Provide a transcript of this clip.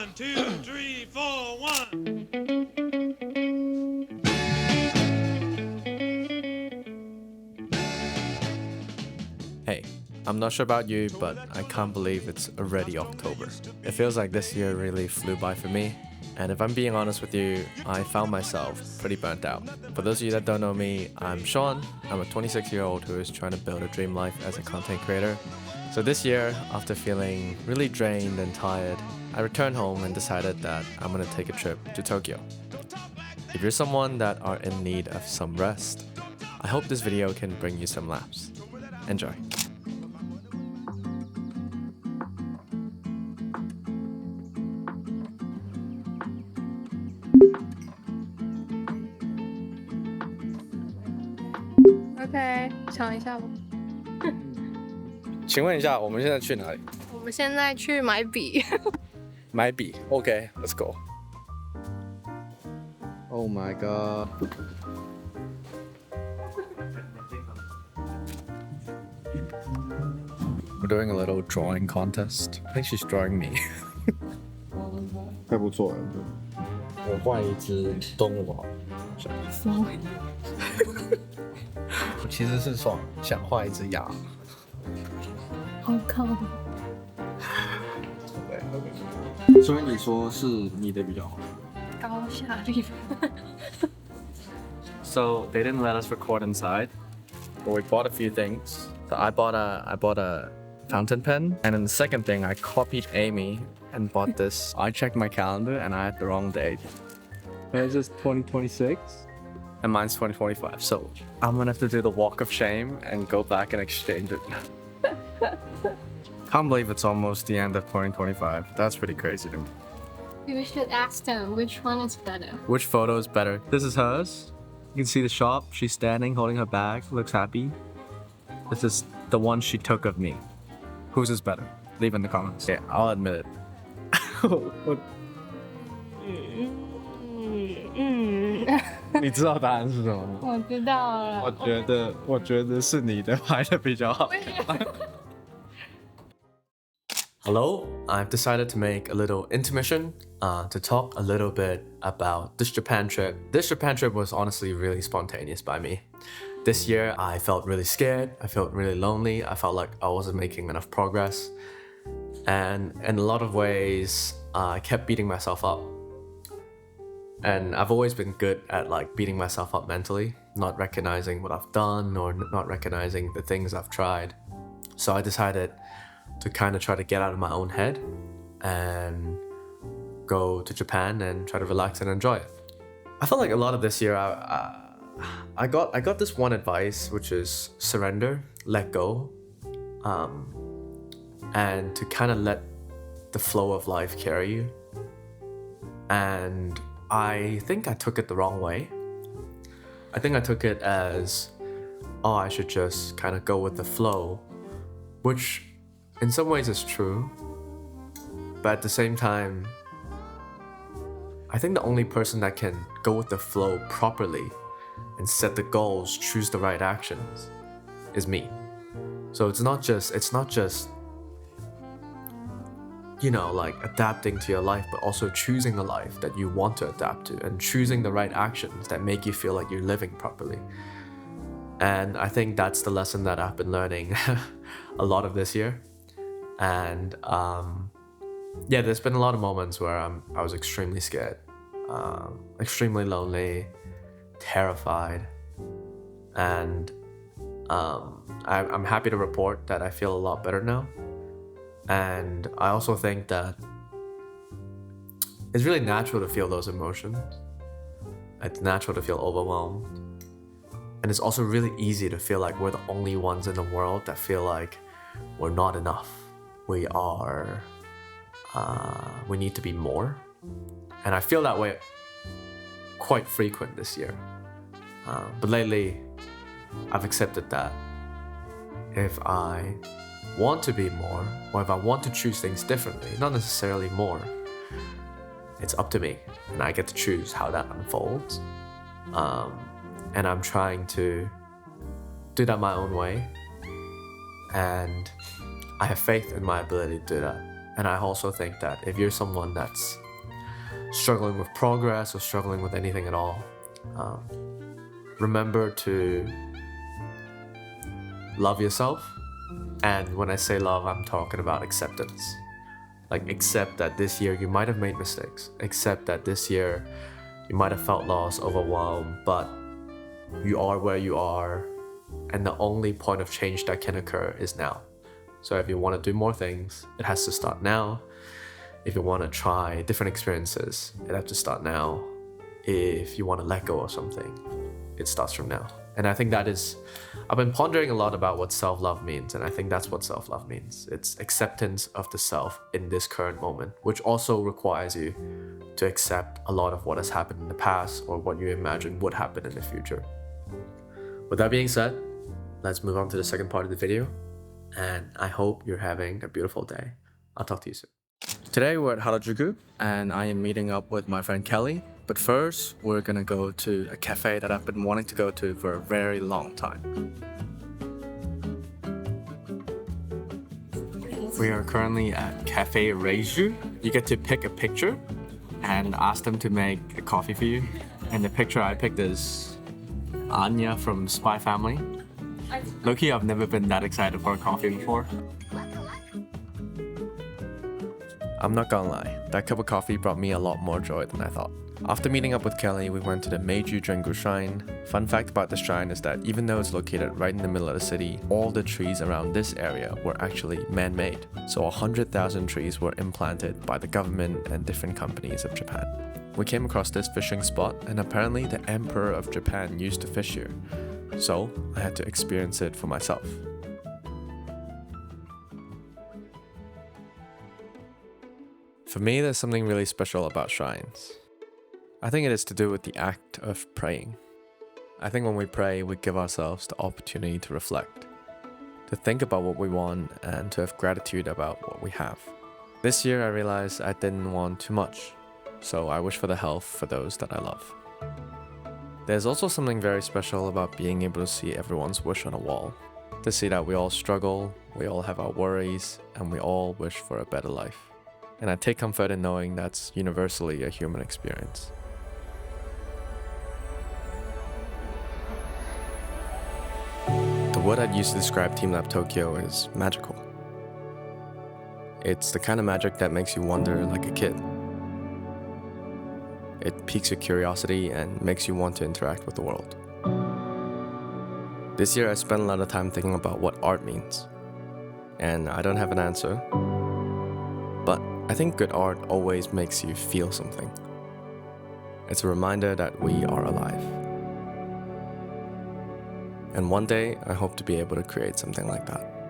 2, 3, 4, 1. Hey, I'm not sure about you, but I can't believe it's already October. It feels like this year really flew by for me, and if I'm being honest with you, I found myself pretty burnt out. For those of you that don't know me, I'm Sean. I'm a 26-year-old who is trying to build a dream life as a content creator. So this year, after feeling really drained and tired, I returned home and decided that I'm gonna take a trip to Tokyo. If you're someone that are in need of some rest, I hope this video can bring you some laughs. Enjoy. OK，想一下吧。请问一下，我们现在去哪里？我们现在去买笔。买笔。Okay, let's go. Oh my god. We're doing a little drawing contest. I think she's drawing me. 还不错，我画一只动物好了。我其实是想画一只鸭。好靠。所以你说是你的比较好。高下立。So they didn't let us record inside, but we bought a few things. So I bought a fountain pen, and then the second thing I copied Amy and bought this. I checked my calendar and I had the wrong date. It's just 2026, and mine's 2025. So I'm gonna have to do the walk of shame and go back and exchange it. Can't believe it's almost the end of 2025. That's pretty crazy to me. You should ask them which one is better. Which photo is better? This is hers. You can see the shop. She's standing, holding her bag, looks happy. This is the one she took of me. Whose is better? Leave in the comments. Yeah, I'll admit it. 你知道答案是什么吗？我知道了。我觉得是你的拍的比较好。Hello, I've decided to make a little intermission to talk a little bit about this Japan trip. This Japan trip was honestly really spontaneous by me. This year, I felt really scared. I felt really lonely. I felt like I wasn't making enough progress. And in a lot of ways, I kept beating myself up. And I've always been good at like beating myself up mentally, not recognizing what I've done or not recognizing the things I've tried. So I decided to kind of try to get out of my own head and go to Japan and try to relax and enjoy it. I felt like a lot of this year I got this one advice, which is surrender, let go, and to kind of let the flow of life carry you. And I think I took it the wrong way. I think I took it as, oh, I should just kind of go with the flow, which in some ways is true, but at the same time, I think the only person that can go with the flow properly and set the goals, choose the right actions, is me. So it's not just like adapting to your life, but also choosing a life that you want to adapt to and choosing the right actions that make you feel like you're living properly. And I think that's the lesson that I've been learning a lot of this year. And yeah, there's been a lot of moments where I was extremely scared, extremely lonely, terrified, and I'm happy to report that I feel a lot better now. And I also think that it's really natural to feel those emotions. It's natural to feel overwhelmed. And it's also really easy to feel like we're the only ones in the world that feel like we're not enough. We need to be more. And I feel that way quite frequent this year. But lately, I've accepted that if I want to be more, or if I want to choose things differently, not necessarily more, it's up to me, and I get to choose how that unfolds. And I'm trying to do that my own way, and I have faith in my ability to do that. And I also think that if you're someone that's struggling with progress or struggling with anything at all, remember to love yourself. And when I say love, I'm talking about acceptance. Like, accept that this year you might have made mistakes. Accept that this year you might have felt lost, overwhelmed, but you are where you are. And the only point of change that can occur is now. So if you want to do more things, it has to start now. If you want to try different experiences, it has to start now. If you want to let go of something, it starts from now. And I think that is, I've been pondering a lot about what self-love means, and I think that's what self-love means. It's acceptance of the self in this current moment, which also requires you to accept a lot of what has happened in the past or what you imagine would happen in the future. With that being said, let's move on to the second part of the video, and I hope you're having a beautiful day. I'll talk to you soon. Today we're at Harajuku, and I am meeting up with my friend Kelly. But first, we're gonna go to a cafe that I've been wanting to go to for a very long time. We are currently at Cafe Reiju. You get to pick a picture and ask them to make a coffee for you. And the picture I picked is Anya from Spy Family. Low-key, I've never been that excited for a coffee before. I'm not gonna lie, that cup of coffee brought me a lot more joy than I thought. After meeting up with Kelly, we went to the Meiju Drengu Shrine. Fun fact about the shrine is that even though it's located right in the middle of the city, all the trees around this area were actually man-made. So 100,000 trees were implanted by the government and different companies of Japan. We came across this fishing spot, and apparently the Emperor of Japan used to fish here. So I had to experience it for myself. For me, there's something really special about shrines. I think it is to do with the act of praying. I think when we pray, we give ourselves the opportunity to reflect, to think about what we want, and to have gratitude about what we have. This year, I realized I didn't want too much, so I wish for the health for those that I love. There's also something very special about being able to see everyone's wish on a wall, to see that we all struggle, we all have our worries, and we all wish for a better life. And I take comfort in knowing that's universally a human experience. The word I'd use to describe Team Lab Tokyo is magical. It's the kind of magic that makes you wonder like a kid. It piques your curiosity and makes you want to interact with the world. This year I spent a lot of time thinking about what art means. And I don't have an answer, but I think good art always makes you feel something. It's a reminder that we are alive. And one day, I hope to be able to create something like that.